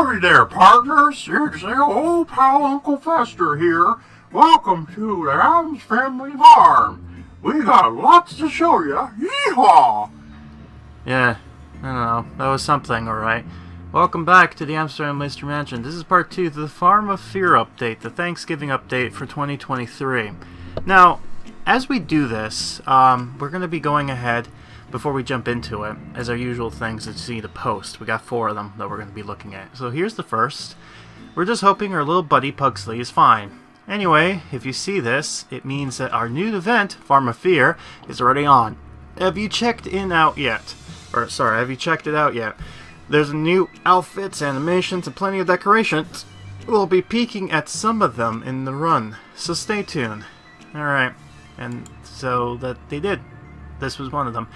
Howdy there, partners. It's the old pal Uncle Fester here. Welcome to the Addams Family Farm. We got lots to show you. Yeehaw! Yeah, I don't know. That was something, alright. Welcome back to the Amsterdam Mr. Mansion. This is part 2 of the Farm of Fear update, the Thanksgiving update for 2023. Now, as we do this, we're going to be going ahead, before we jump into it, as our usual things to see the post. We got 4 of them that we're going to be looking at. So here's the first. We're just hoping our little buddy Pugsley is fine. Anyway, if you see this, it means that our new event, Farm of Fear, is already on. Have you checked it out yet? There's new outfits, animations, and plenty of decorations. We'll be peeking at some of them in the run, so stay tuned. Alright, and so that they did. This was one of them.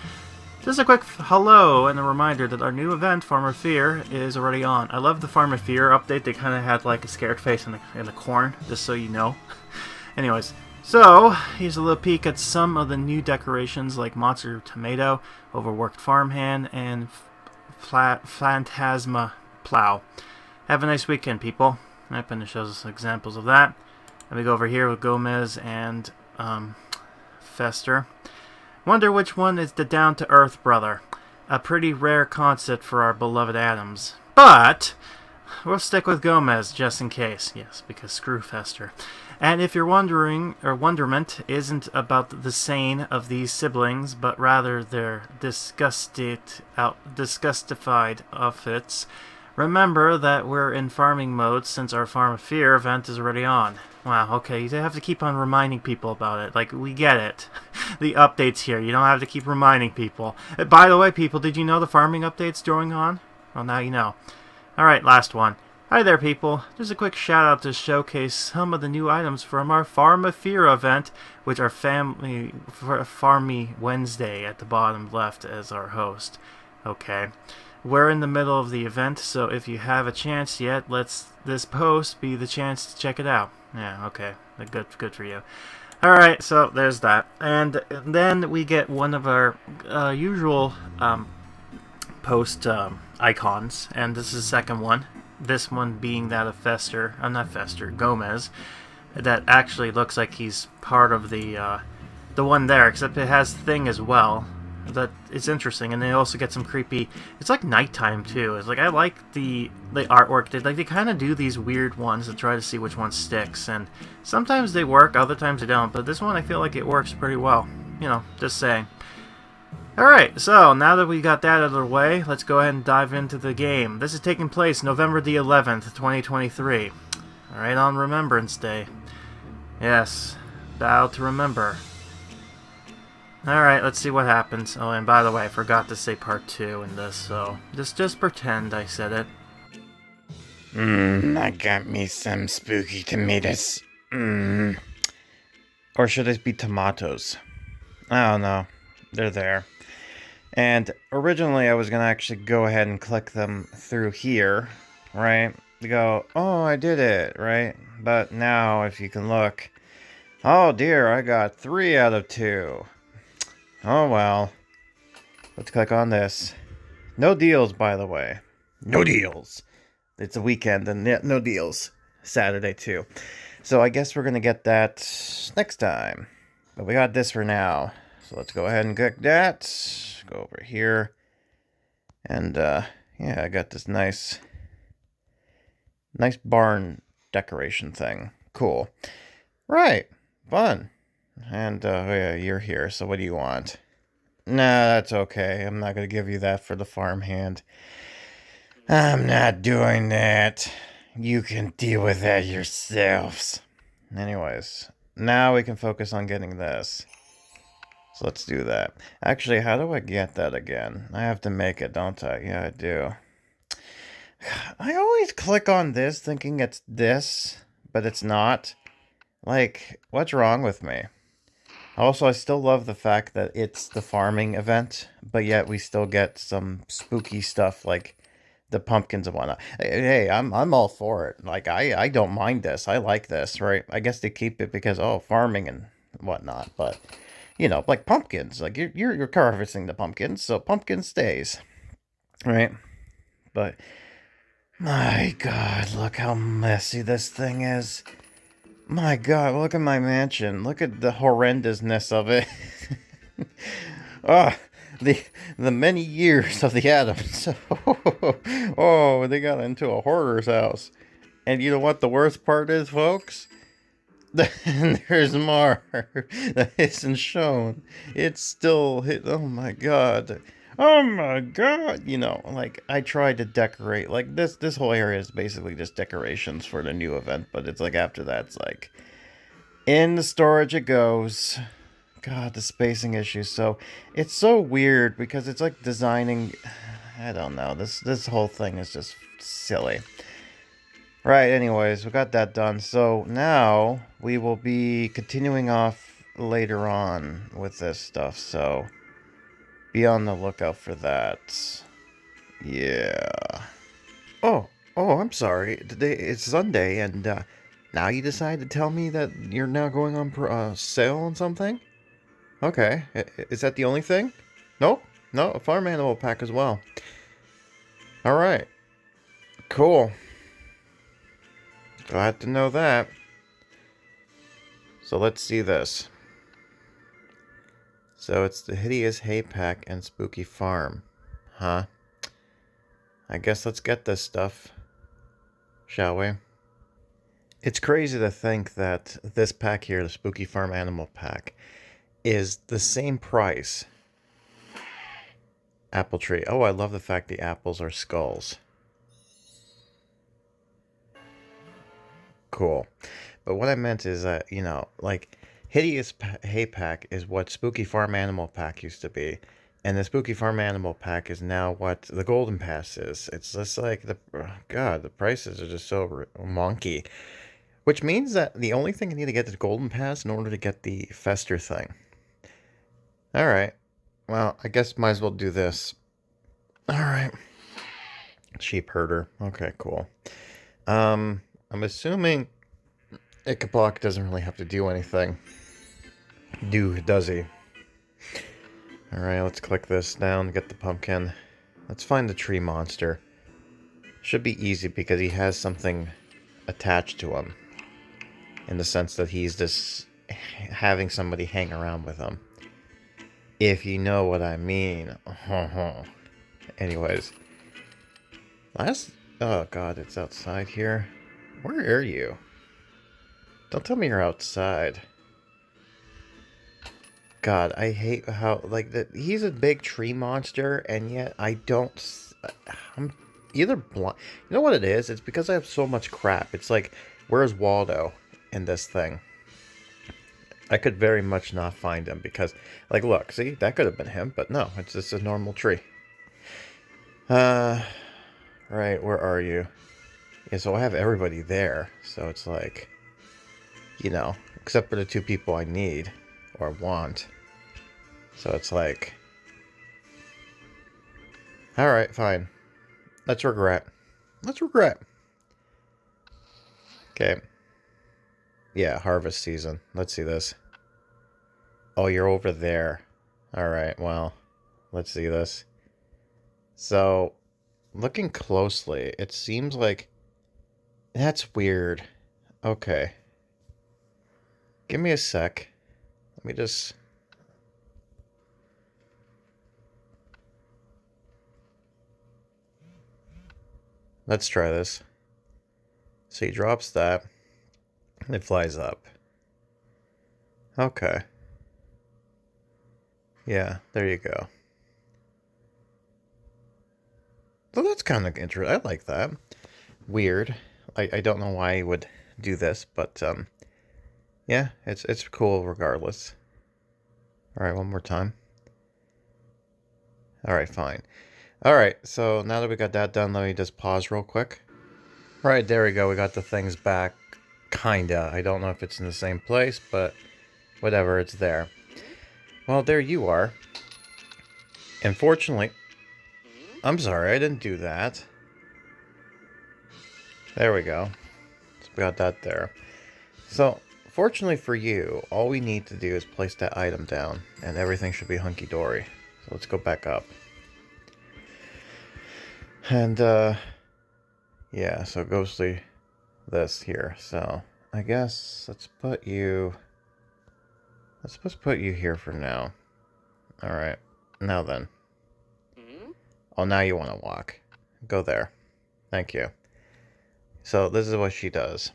Just a quick hello and a reminder that our new event, Farm of Fear, is already on. I love the Farm of Fear update. They kind of had like a scared face in the corn, just so you know. Anyways, so here's a little peek at some of the new decorations like Monster Tomato, Overworked Farmhand, and Phantasma Plow. Have a nice weekend, people. Yep, and it shows us examples of that. Let me go over here with Gomez and Fester. Wonder which one is the down-to-earth brother. A pretty rare concept for our beloved Addams. But we'll stick with Gomez just in case. Yes, because screw Fester. And if you're wondering, or wonderment isn't about the sane of these siblings, but rather their disgustified outfits, remember that we're in farming mode since our Farm of Fear event is already on. Wow, okay, you have to keep on reminding people about it. Like, we get it. The updates here, you don't have to keep reminding people. By the way, people, did you know the farming update's going on? Well, now you know. Alright, last one. Hi there, people. Just a quick shout out to showcase some of the new items from our Farm of Fear event, which are Farmy Wednesday at the bottom left as our host. Okay. We're in the middle of the event, so if you have a chance yet, let's this post be the chance to check it out. Yeah, okay. Good for you. Alright, so there's that. And then we get one of our usual post icons, and this is the second one. This one being that of Gomez, that actually looks like he's part of the one there, except it has Thing as well. That it's interesting, and they also get some creepy. It's like nighttime too. It's like I like the artwork. They kind of do these weird ones to try to see which one sticks, and sometimes they work, other times they don't. But this one I feel like it works pretty well. You know, just saying. All right, so now that we got that out of the way, let's go ahead and dive into the game. This is taking place November the 11th, 2023. All right, on Remembrance Day. Yes, bow to remember. Alright, let's see what happens. Oh, and by the way, I forgot to say part 2 in this, so just pretend I said it. I got me some spooky tomatoes. Or should it be tomatoes? I don't know. They're there. And originally I was going to actually go ahead and click them through here, right? To go, oh, I did it, right? But now, if you can look, oh dear, I got 3 out of 2. Oh well. Let's click on this. No deals, by the way. No deals. It's a weekend and no deals. Saturday too. So I guess we're going to get that next time. But we got this for now. So let's go ahead and click that. Go over here. And yeah, I got this nice barn decoration thing. Cool. Right. Fun. And, oh yeah, you're here, so what do you want? Nah, that's okay. I'm not going to give you that for the farmhand. I'm not doing that. You can deal with that yourselves. Anyways, now we can focus on getting this. So let's do that. Actually, how do I get that again? I have to make it, don't I? Yeah, I do. I always click on this thinking it's this, but it's not. Like, what's wrong with me? Also, I still love the fact that it's the farming event, but yet we still get some spooky stuff like the pumpkins and whatnot. Hey, I'm all for it. Like, I don't mind this. I like this, right? I guess they keep it because, oh, farming and whatnot. But, you know, like pumpkins. Like, you're harvesting the pumpkins, so pumpkin stays, right? But My God, look how messy this thing is. My God, look at my mansion. Look at the horrendousness of it. Ah, the many years of the Addams. Oh, they got into a hoarder's house. And you know what the worst part is, folks? There's more that isn't shown. It's still hit. Oh my God. Oh my God. You know, like I tried to decorate. Like this whole area is basically just decorations for the new event. But it's like after that, it's like in the storage it goes. God, the spacing issues. So it's so weird because it's like designing. I don't know. This whole thing is just silly. Right, anyways, we got that done. So now we will be continuing off later on with this stuff. So be on the lookout for that. Yeah. Oh, I'm sorry. Today it's Sunday, and now you decide to tell me that you're now going on sale on something? Okay. Is that the only thing? Nope. No, a farm animal pack as well. All right. Cool. Glad to know that. So let's see this. So it's the Hideous Hay Pack and Spooky Farm. Huh? I guess let's get this stuff. Shall we? It's crazy to think that this pack here, the Spooky Farm Animal Pack, is the same price. Apple tree. Oh, I love the fact the apples are skulls. Cool. But what I meant is that, you know, like, Hideous Hay Pack is what Spooky Farm Animal Pack used to be. And the Spooky Farm Animal Pack is now what the Golden Pass is. It's just like, God, the prices are just so wonky. Which means that the only thing I need to get is the Golden Pass in order to get the Fester thing. Alright. Well, I guess might as well do this. Alright. Sheep herder. Okay, cool. I'm assuming Ichabod doesn't really have to do anything. Does he? Alright, let's click this down, get the pumpkin. Let's find the tree monster. Should be easy because he has something attached to him. In the sense that he's just having somebody hang around with him. If you know what I mean. Anyways. Oh God, it's outside here. Where are you? Don't tell me you're outside. God, I hate how, like, he's a big tree monster, and yet I'm either blind. You know what it is? It's because I have so much crap. It's like, where's Waldo in this thing? I could very much not find him because, like, look, see, that could have been him, but no, it's just a normal tree. Right, where are you? Yeah, so I have everybody there, so it's like, you know, except for the two people I need, or want. So it's like, alright, fine. Let's regret. Okay. Yeah, harvest season. Let's see this. Oh, you're over there. Alright, well, let's see this. So, looking closely, it seems like that's weird. Okay. Give me a sec. Let me just... Let's try this. So he drops that. And it flies up. Okay. Yeah, there you go. So that's kind of interesting. I like that. Weird. I don't know why he would do this, but yeah, it's cool regardless. Alright, one more time. Alright, fine. Alright, so now that we got that done, let me just pause real quick. Right, there we go. We got the things back. Kinda. I don't know if it's in the same place, but whatever, it's there. Well, there you are. Unfortunately, I'm sorry, I didn't do that. There we go. So we got that there. So, fortunately for you, all we need to do is place that item down, and everything should be hunky-dory. So let's go back up. And, Yeah, so ghostly this here. So I guess let's put you here for now. Alright. Now then. Oh, now you want to walk. Go there. Thank you. So this is what she does.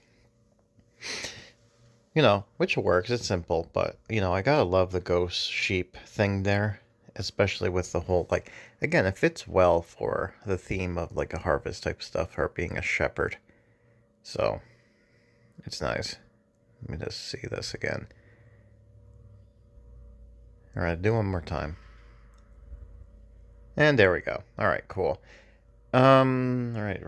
You know, which works. It's simple, but, you know, I gotta love the ghost sheep thing there. Especially with the whole, like, again, it fits well for the theme of, like, a harvest type stuff, her being a shepherd. So, it's nice. Let me just see this again. Alright, do one more time. And there we go. Alright, cool. Right.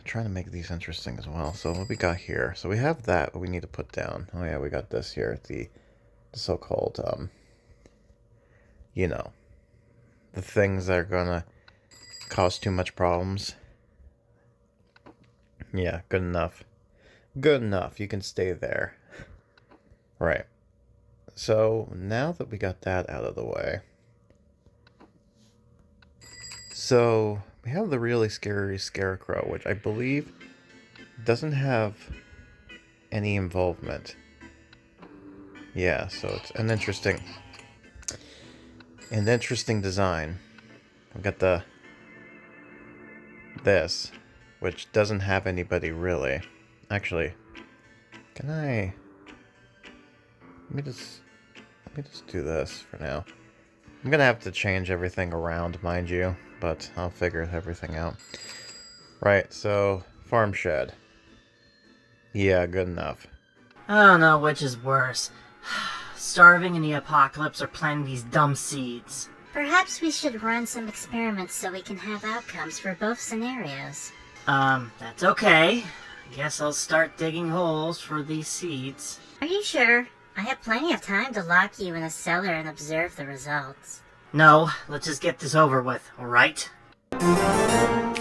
Trying to make these interesting as well. So what we got here? So we have that we need to put down. Oh yeah, we got this here. The so-called, you know, the things that are gonna cause too much problems. Yeah, good enough. Good enough. You can stay there. Right. So now that we got that out of the way. So we have the really scary scarecrow, which I believe doesn't have any involvement. Yeah, so it's an interesting design. We've got this, which doesn't have anybody really. Actually, can I? Let me just do this for now. I'm gonna have to change everything around, mind you, but I'll figure everything out. Right, so farm shed. Yeah, good enough. I don't know which is worse. Starving in the apocalypse or planting these dumb seeds. Perhaps we should run some experiments so we can have outcomes for both scenarios. That's okay. I guess I'll start digging holes for these seeds. Are you sure? I have plenty of time to lock you in a cellar and observe the results. No, let's just get this over with, alright? I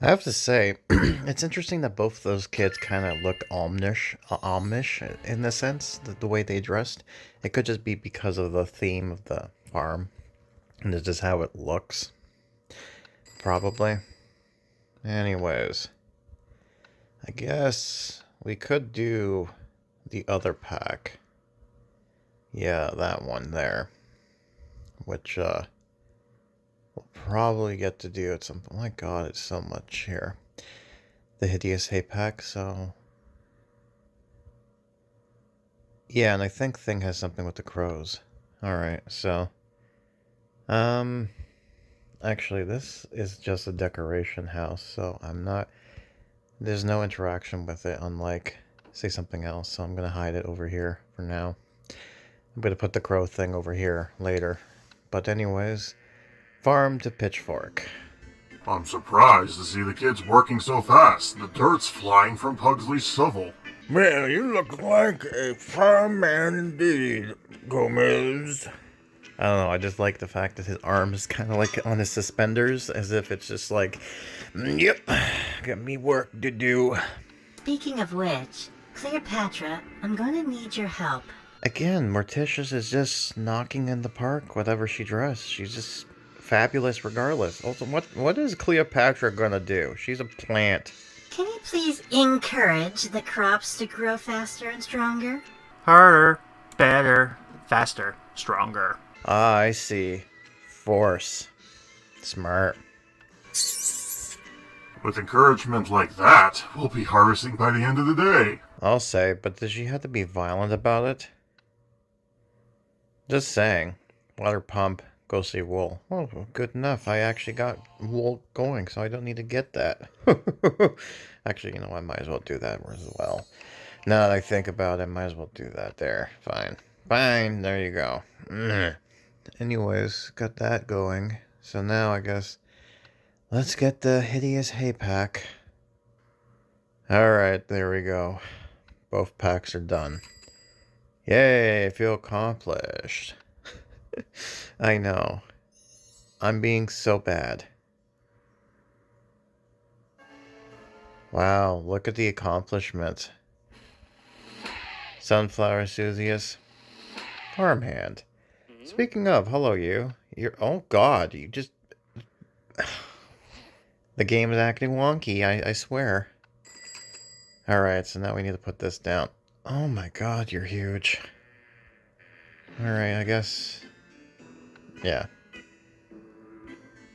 have to say, it's interesting that both of those kids kind of look Amish in the sense, the way they dressed. It could just be because of the theme of the farm, and it's just how it looks. Probably. Anyways, I guess we could do the other pack. Yeah, that one there. Which, we'll probably get to do at some point. Oh my god, it's so much here. The Hideous Hay Pack, so... Yeah, and I think Thing has something with the crows. Alright, so... Actually, this is just a decoration house, so I'm not... There's no interaction with it, unlike, say, something else, so I'm gonna hide it over here for now. I'm gonna put the crow thing over here later. But anyways, farm to pitchfork. I'm surprised to see the kids working so fast. The dirt's flying from Pugsley's shovel. Well, you look like a farm man indeed, Gomez. I don't know, I just like the fact that his arm is kind of like on his suspenders, as if it's just like, yep, got me work to do. Speaking of which, Cleopatra, I'm going to need your help. Again, Morticia is just knocking in the park, whatever she dressed. She's just fabulous regardless. Also, what is Cleopatra gonna do? She's a plant. Can you please encourage the crops to grow faster and stronger? Harder, better, faster, stronger. Ah, I see. Force. Smart. With encouragement like that, we'll be harvesting by the end of the day. I'll say, but does she have to be violent about it? Just saying. Water pump, go see wool. Oh, good enough. I actually got wool going, so I don't need to get that. Actually, you know, I might as well do that as well. Now that I think about it, I might as well do that there. Fine. Fine, there you go. Anyways, got that going. So now I guess let's get the Hideous Hay Pack. Alright, there we go. Both packs are done. Yay, I feel accomplished. I know. I'm being so bad. Wow, look at the accomplishment. Sunflower enthusiast. Farmhand. Speaking of, hello you. Oh god, you just... The game is acting wonky, I swear. Alright, so now we need to put this down. Oh my god, you're huge. Alright, I guess... Yeah.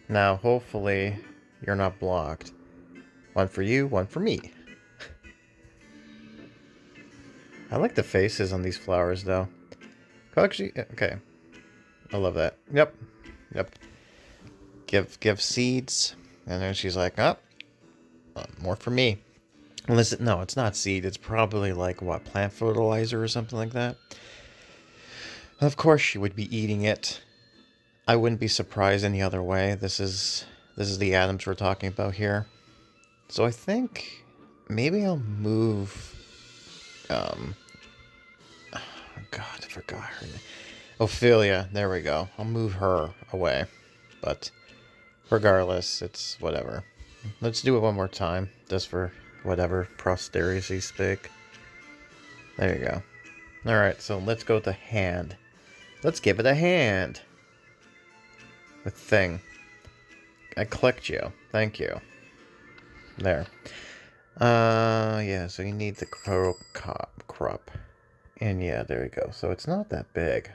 Now, hopefully, you're not blocked. One for you, one for me. I like the faces on these flowers, though. Actually, okay. I love that. Yep. Give seeds. And then she's like, oh, more for me. Unless no, it's not seed. It's probably like, what, plant fertilizer or something like that? Of course she would be eating it. I wouldn't be surprised any other way. This is the Addams we're talking about here. So I think maybe I'll move... Oh god, I forgot her name. Ophelia, there we go. I'll move her away. But regardless, it's whatever. Let's do it one more time, just for whatever, posterity's sake. There you go. Alright, so let's go to hand. Let's give it a hand. The thing. I clicked you. Thank you. There. Yeah, so you need the crop. And yeah, there you go. So it's not that big.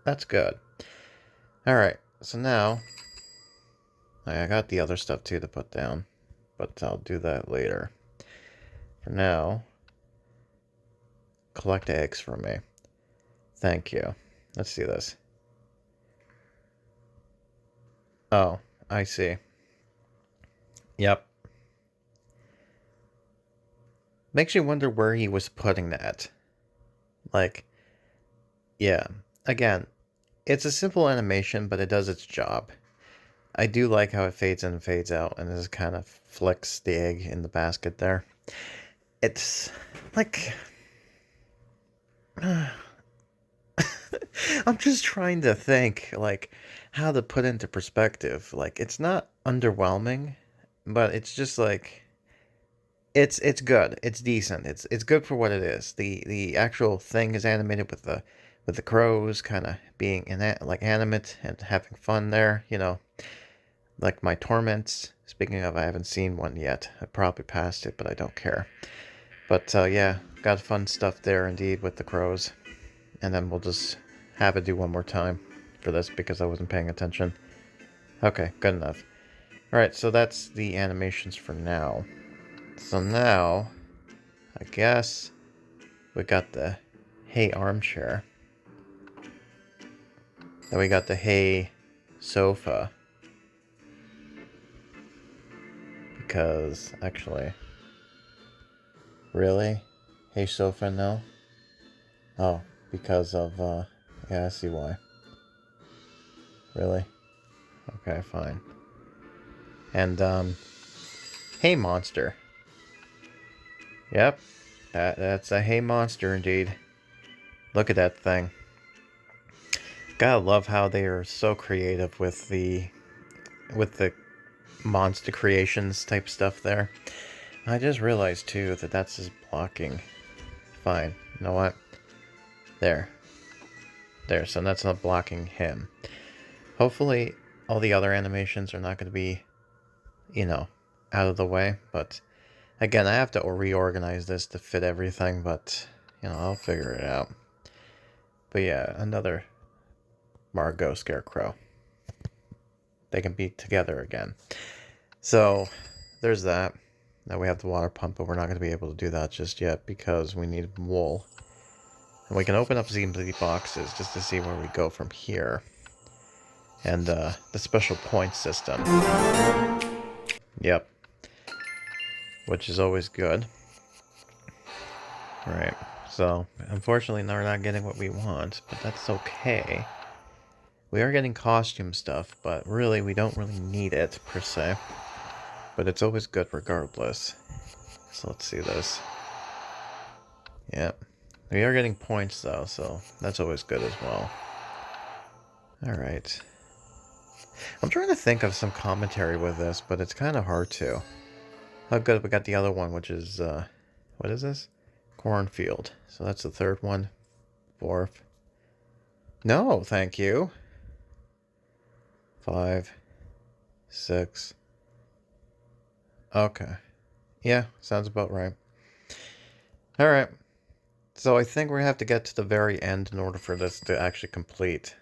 That's good. Alright, so now... I got the other stuff too to put down. But I'll do that later. For now... Collect eggs for me. Thank you. Let's see this. Oh, I see. Yep. Makes you wonder where he was putting that. Like, yeah. Again, it's a simple animation, but it does its job. I do like how it fades in and fades out, and this kind of flicks the egg in the basket there. It's like... I'm just trying to think, like, how to put into perspective. Like, it's not underwhelming, but it's just like... It's good. It's decent. It's good for what it is. The actual thing is animated with the crows kind of being like animate and having fun there, you know. Like my torments. Speaking of, I haven't seen one yet. I probably passed it, but I don't care. But yeah, got fun stuff there indeed with the crows. And then we'll just have it do one more time for this because I wasn't paying attention. Okay, good enough. Alright, so that's the animations for now. So now, I guess we got the hay armchair. Then we got the hay sofa. Because, actually... Really? Hay sofa, no? Oh, because of, yeah, I see why. Really? Okay, fine. And, hay monster. Yep, that's a hay monster indeed. Look at that thing. Gotta love how they are so creative with the monster creations type stuff there. I just realized too that that's his blocking. Fine, you know what? There, so that's not blocking him. Hopefully all the other animations are not going to be, you know, out of the way, but again, I have to reorganize this to fit everything, but, you know, I'll figure it out. But yeah, another Margot Scarecrow. They can be together again. So, there's that. Now we have the water pump, but we're not going to be able to do that just yet because we need wool. And we can open up these empty boxes just to see where we go from here. And the special point system. Yep. Which is always good. Right. So, unfortunately, we're not getting what we want, but that's okay. We are getting costume stuff, but really, we don't really need it, per se. But it's always good regardless. So let's see this. Yep. We are getting points, though, so that's always good as well. Alright. I'm trying to think of some commentary with this, but it's kind of hard to. Oh, good, we got the other one, which is, what is this? Cornfield. So that's the third one. Fourth. No, thank you. 5, 6, Okay. Yeah, sounds about right. Alright. So I think we have to get to the very end in order for this to actually complete.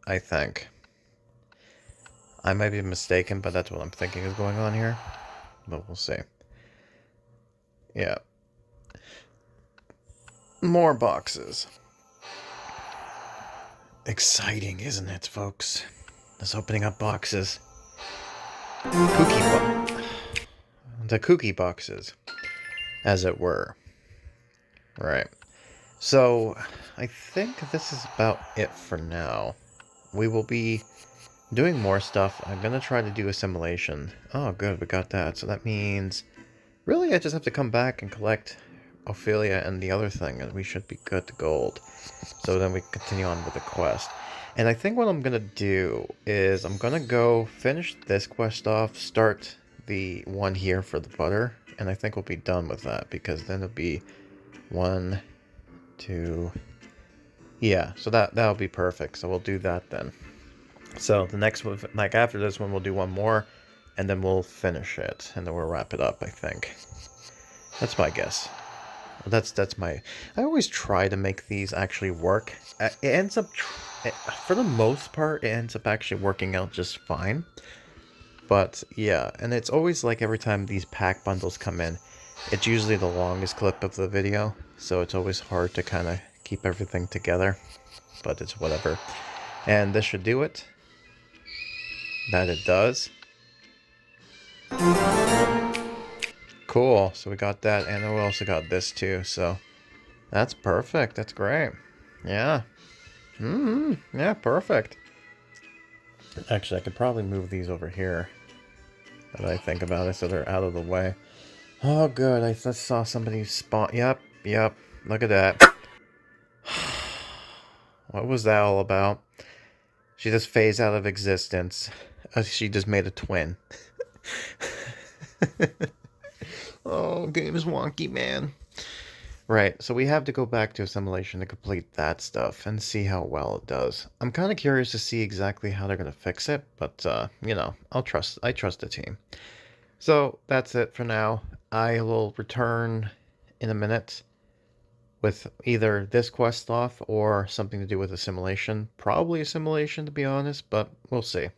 I think. I might be mistaken, but that's what I'm thinking is going on here. But we'll see. Yeah. More boxes. Exciting, isn't it, folks? This opening up boxes. The cookie boxes, as it were. Right. So, I think this is about it for now. We will be doing more stuff. I'm going to try to do assimilation. Oh, good, we got that. So that means, really, I just have to come back and collect Ophelia and the other thing, and we should be good to gold. So then we continue on with the quest. And I think what I'm going to do is I'm going to go finish this quest off, start the one here for the butter, and I think we'll be done with that, because then it'll be 1, 2... Yeah, so that'll be perfect. So we'll do that then. So the next one, like after this one, we'll do one more, and then we'll finish it, and then we'll wrap it up, I think. That's my guess. That's my... I always try to make these actually work. It ends up... for the most part, it ends up actually working out just fine. But, yeah, and it's always like every time these pack bundles come in, it's usually the longest clip of the video, so it's always hard to kind of keep everything together. But it's whatever. And this should do it. That it does. Cool, so we got that, and then we also got this too, so that's perfect, that's great. Yeah. Yeah, perfect. Actually, I could probably move these over here, now that I think about it, so they're out of the way. Oh, good, I just saw somebody spawn. Yep, look at that. What was that all about? She just phased out of existence. She just made a twin. Oh, game is wonky, man. Right, so we have to go back to assimilation to complete that stuff and see how well it does. I'm kind of curious to see exactly how they're going to fix it, but, you know, I trust the team. So, that's it for now. I will return in a minute with either this quest off or something to do with assimilation. Probably assimilation, to be honest, but we'll see.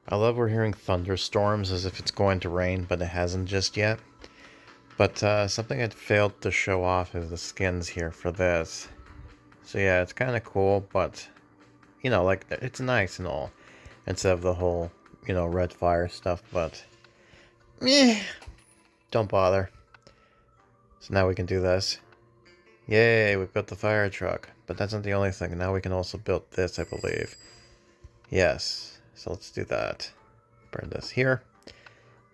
I love we're hearing thunderstorms as if it's going to rain, but it hasn't just yet. But something I failed to show off is the skins here for this. So yeah, it's kind of cool, but, you know, like, it's nice and all. Instead of the whole, you know, red fire stuff, but... don't bother. So now we can do this. Yay, we built the fire truck. But that's not the only thing. Now we can also build this, I believe. Yes. So let's do that. Burn this here.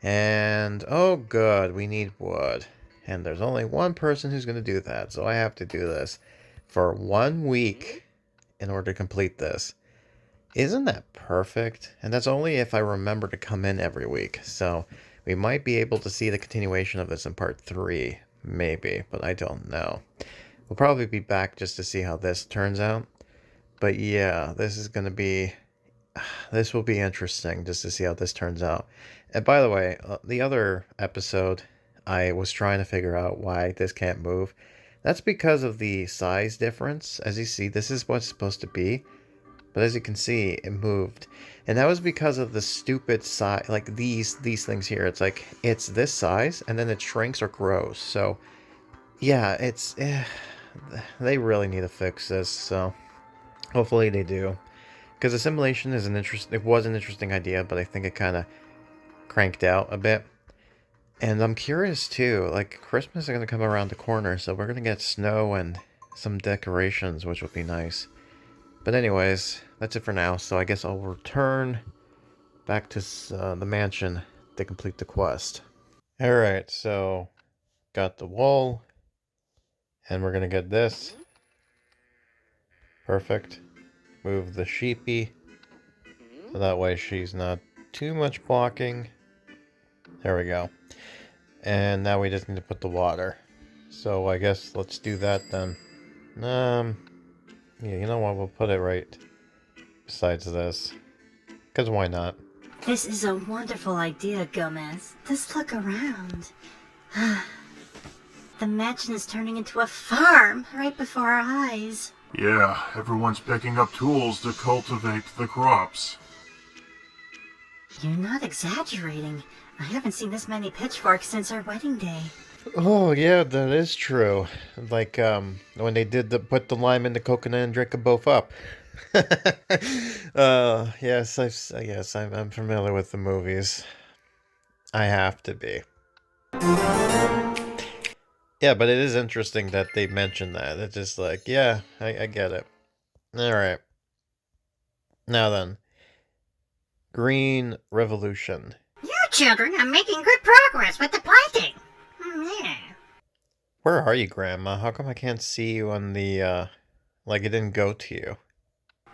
And, oh good, we need wood. And there's only one person who's going to do that. So I have to do this for 1 week in order to complete this. Isn't that perfect? And that's only if I remember to come in every week. So we might be able to see the continuation of this in part 3. Maybe, but I don't know. We'll probably be back just to see how this turns out. But yeah, this is going to be... This will be interesting just to see how this turns out. And by the way, the other episode, I was trying to figure out why this can't move. That's because of the size difference. As you see, this is what's supposed to be. But as you can see, it moved. And that was because of the stupid size, like these things here. It's like, it's this size, and then it shrinks or grows. So, yeah, it's... they really need to fix this, so hopefully they do. Because assimilation is it was an interesting idea, but I think it kind of cranked out a bit. And I'm curious too, like Christmas is going to come around the corner, so we're going to get snow and some decorations, which would be nice. But anyways, that's it for now, so I guess I'll return back to the mansion to complete the quest. Alright, so got the wall, and we're going to get this. Perfect. Move the sheepy, so that way she's not too much blocking. There we go. And now we just need to put the water. So I guess let's do that then. Yeah, you know what, we'll put it right besides this. Because why not? This is a wonderful idea, Gomez. Just look around. The mansion is turning into a farm right before our eyes. Yeah, everyone's picking up tools to cultivate the crops. You're not exaggerating. I haven't seen this many pitchforks since our wedding day. Oh, yeah, that is true. Like, when they put the lime in the coconut and drink them both up. Yes, I'm familiar with the movies. I have to be. Yeah, but it is interesting that they mentioned that. It's just like, yeah, I get it. Alright. Now then. Green Revolution. You children are making good progress with the planting. Yeah. Where are you, Grandma? How come I can't see you on the, like it didn't go to you?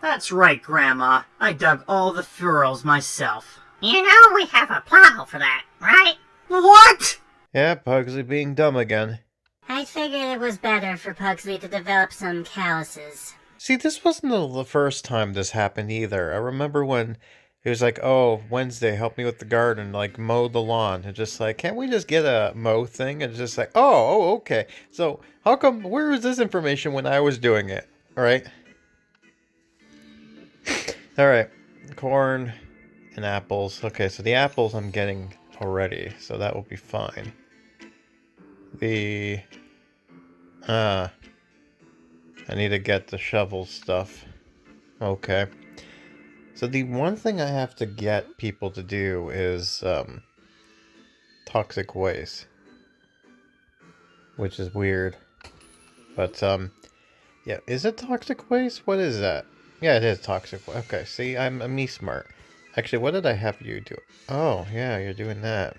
That's right, Grandma. I dug all the furrows myself. You know we have a plow for that, right? What? Yeah, Pugsley being dumb again. I figured it was better for Pugsley to develop some calluses. See, this wasn't the first time this happened either. I remember when he was like, oh, Wednesday, help me with the garden, like, mow the lawn. And just like, can't we just get a mow thing? And just like, oh, okay. So, how come, where was this information when I was doing it? Alright? Alright. Corn and apples. Okay, so the apples I'm getting already, so that will be fine. I need to get the shovel stuff. Okay. So the one thing I have to get people to do is, toxic waste. Which is weird. But, yeah, is it toxic waste? What is that? Yeah, it is toxic waste. Okay, see, I'm me smart. Actually, what did I have you do? Oh, yeah, you're doing that.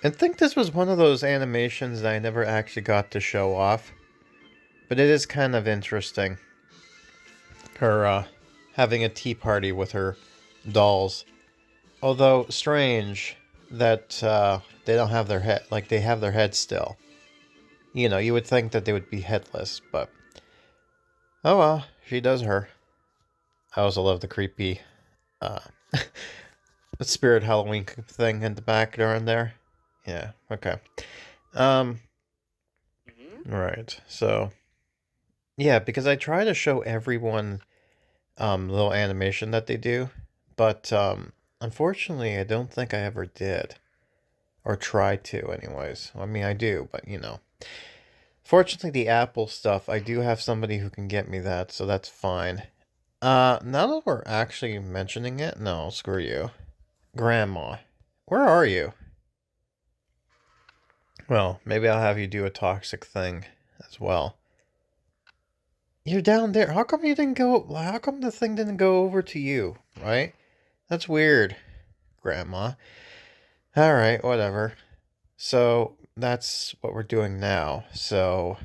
I think this was one of those animations that I never actually got to show off. But it is kind of interesting. Her, having a tea party with her dolls. Although, strange that, they don't have their head. Like, they have their head still. You know, you would think that they would be headless, but... Oh well, she does her. I also love the creepy, the spirit Halloween thing in the background there. Yeah, okay. Right, so... Yeah, because I try to show everyone, little animation that they do, but, unfortunately, I don't think I ever did. Or tried to, anyways. I mean, I do, but, you know. Fortunately, the Apple stuff, I do have somebody who can get me that, so that's fine. Now that we're actually mentioning it, no, screw you. Grandma, where are you? Well, maybe I'll have you do a toxic thing as well. You're down there. How come you didn't go... How come the thing didn't go over to you, right? That's weird, Grandma. Alright, whatever. So, that's what we're doing now. So,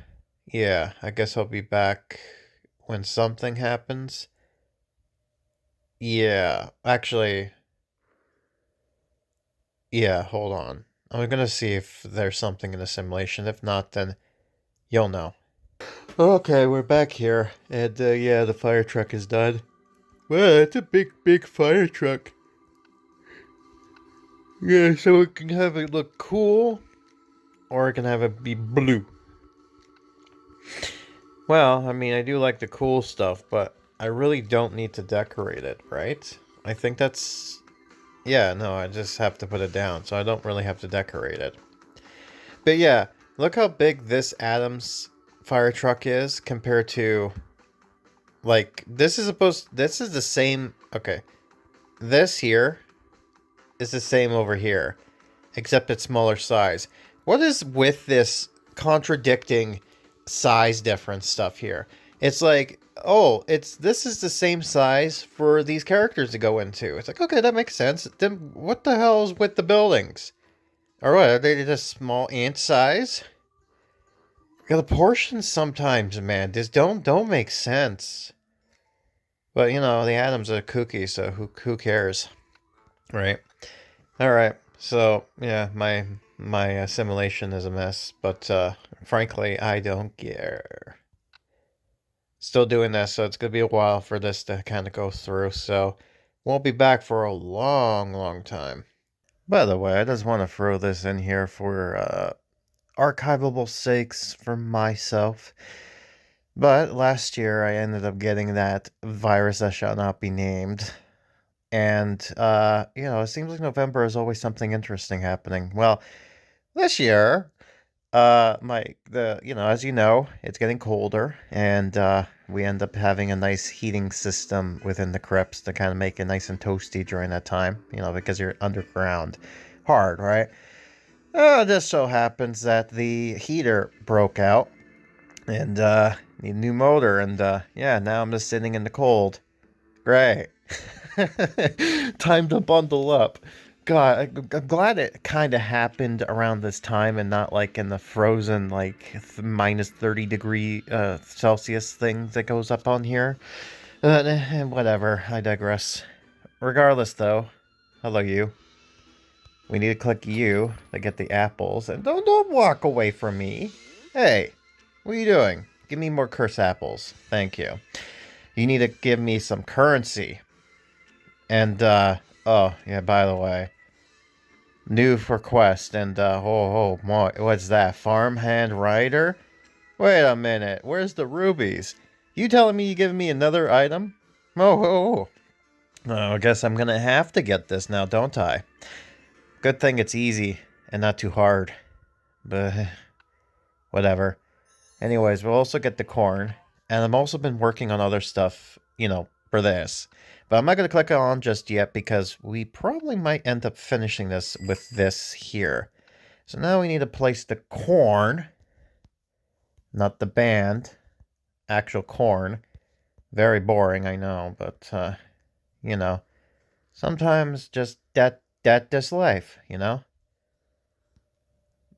yeah, I guess I'll be back when something happens. Yeah, actually... Yeah, hold on. I'm gonna see if there's something in the simulation. If not, then you'll know. Okay, we're back here. And, yeah, the fire truck is done. Well, it's a big fire truck. Yeah, so it can have it look cool, or it can have it be blue. Well, I mean, I do like the cool stuff, but I really don't need to decorate it, right? I think that's... Yeah, no, I just have to put it down, so I don't really have to decorate it. But yeah, look how big this Addams fire truck is compared to... Like, this is the same... Okay. This here is the same over here, except it's smaller size. What is with this contradicting size difference stuff here? It's like, oh, this is the same size for these characters to go into. It's like, okay, that makes sense. Then what the hell is with the buildings? Or what, are they just small ant size? Yeah, the portions sometimes, man, just don't make sense. But, you know, the Addams are kooky, so who cares? Right? Alright, so, yeah, my simulation is a mess, but, frankly, I don't care. Still doing this, so it's gonna be a while for this to kind of go through, so Won't be back for a long, long time. By the way, I just want to throw this in here for archivable sakes for myself. But last year I ended up getting that virus that shall not be named. And, it seems like November is always something interesting happening. Well, this year, as you know, it's getting colder, and we end up having a nice heating system within the crypts to kind of make it nice and toasty during that time, because you're underground. Hard, right? It just so happens that the heater broke out, and need a new motor, and now I'm just sitting in the cold. Great. Time to bundle up. God, I'm glad it kind of happened around this time and not like in the frozen, like, minus 30 degree Celsius thing that goes up on here. Whatever, I digress. Regardless, though, hello, you. We need to click you to get the apples. And don't walk away from me. Hey, what are you doing? Give me more curse apples. Thank you. You need to give me some currency. And, oh, yeah, by the way. New request, and, what's that? Farmhand Rider? Wait a minute, where's the rubies? You telling me you giving me another item? Oh, I guess I'm gonna have to get this now, don't I? Good thing it's easy, and not too hard. But, whatever. Anyways, we'll also get the corn, and I've also been working on other stuff, for this. But I'm not going to click on just yet because we probably might end up finishing this with this here. So now we need to place the corn. Not the band. Actual corn. Very boring, I know. But, sometimes just that's life,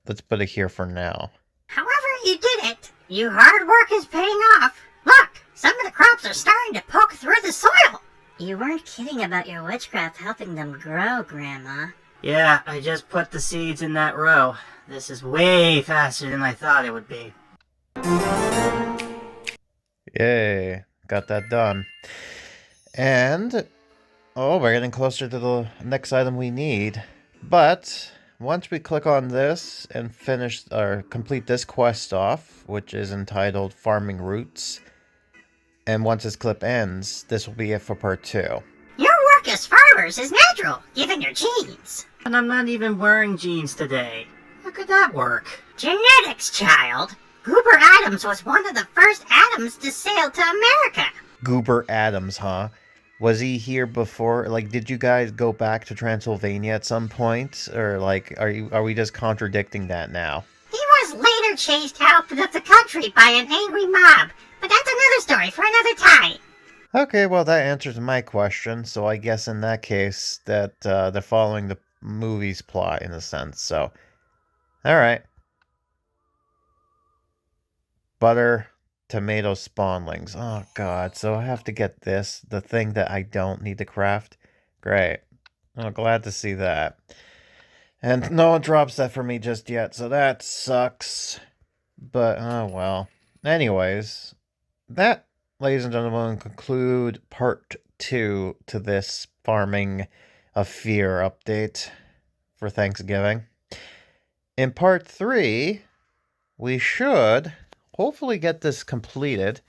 Let's put it here for now. However you did it, your hard work is paying off. Look, some of the crops are starting to poke through the soil. You weren't kidding about your witchcraft helping them grow, Grandma. Yeah, I just put the seeds in that row. This is way faster than I thought it would be. Yay, got that done. And, we're getting closer to the next item we need. But, once we click on this and finish or complete this quest off, which is entitled Farming Roots, and once this clip ends, this will be it for part 2. Your work as farmers is natural, given your genes. And I'm not even wearing jeans today. How could that work? Genetics, child. Goober Addams was one of the first Addams to sail to America. Goober Addams, huh? Was he here before? Like, did you guys go back to Transylvania at some point? Or, like, are we just contradicting that now? He was later chased out of the country by an angry mob. But that's another story for another time. Okay, well, that answers my question. So I guess in that case that they're following the movie's plot in a sense. So, alright. Butter, tomato spawnlings. Oh, God. So I have to get this. The thing that I don't need to craft. Great. I'm glad to see that. And no one drops that for me just yet. So that sucks. But, oh, well. Anyways. That, ladies and gentlemen, conclude part 2 to this Farming of Fear update for Thanksgiving. In part 3, we should hopefully get this completed.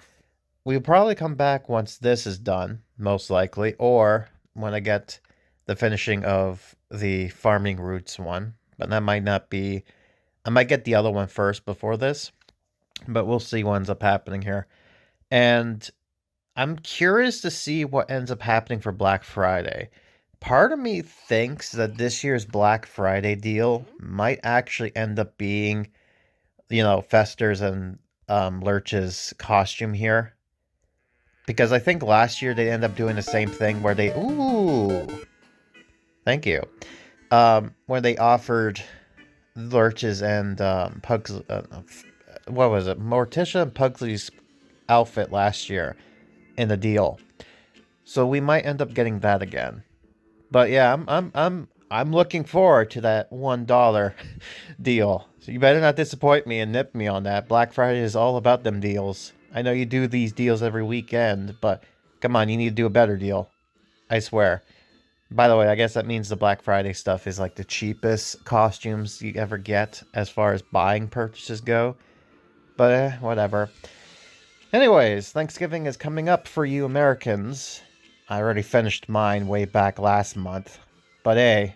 We'll probably come back once this is done, most likely, or when I get the finishing of the Farming Roots one. But that might not be... I might get the other one first before this, but we'll see what ends up happening here. And I'm curious to see what ends up happening for Black Friday. Part of me thinks that this year's Black Friday deal might actually end up being, Fester's and Lurch's costume here. Because I think last year they ended up doing the same thing where they... Ooh! Thank you. Where they offered Lurch's and Pugs... what was it? Morticia and Pugsley's outfit last year in the deal. So we might end up getting that again. But yeah, I'm looking forward to that $1 deal. So you better not disappoint me and nip me on that. Black Friday is all about them deals. I know you do these deals every weekend, but come on, you need to do a better deal. I swear. By the way, I guess that means the Black Friday stuff is like the cheapest costumes you ever get as far as buying purchases go. But whatever. Anyways, Thanksgiving is coming up for you Americans. I already finished mine way back last month. But hey,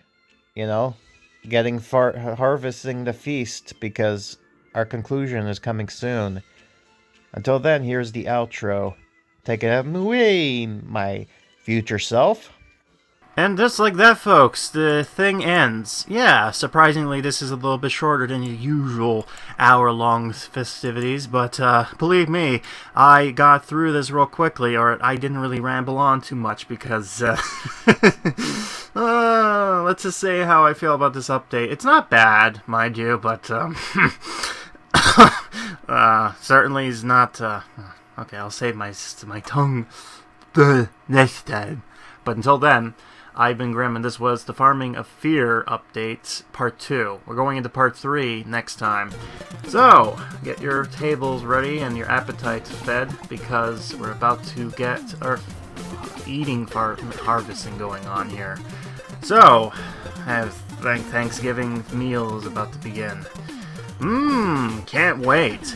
you know, harvesting the feast because our conclusion is coming soon. Until then, here's the outro. Take it away, my future self. And just like that, folks, the thing ends. Yeah, surprisingly, this is a little bit shorter than your usual hour-long festivities, but believe me, I got through this real quickly, or I didn't really ramble on too much because, let's just say how I feel about this update. It's not bad, mind you, but, certainly is not, okay, I'll save my tongue the next time. But until then, I've been Grim, and this was the Farming of Fear update, Part 2. We're going into Part 3 next time. So, get your tables ready and your appetites fed, because we're about to get our eating harvesting going on here. So, Thanksgiving meal is about to begin. Can't wait.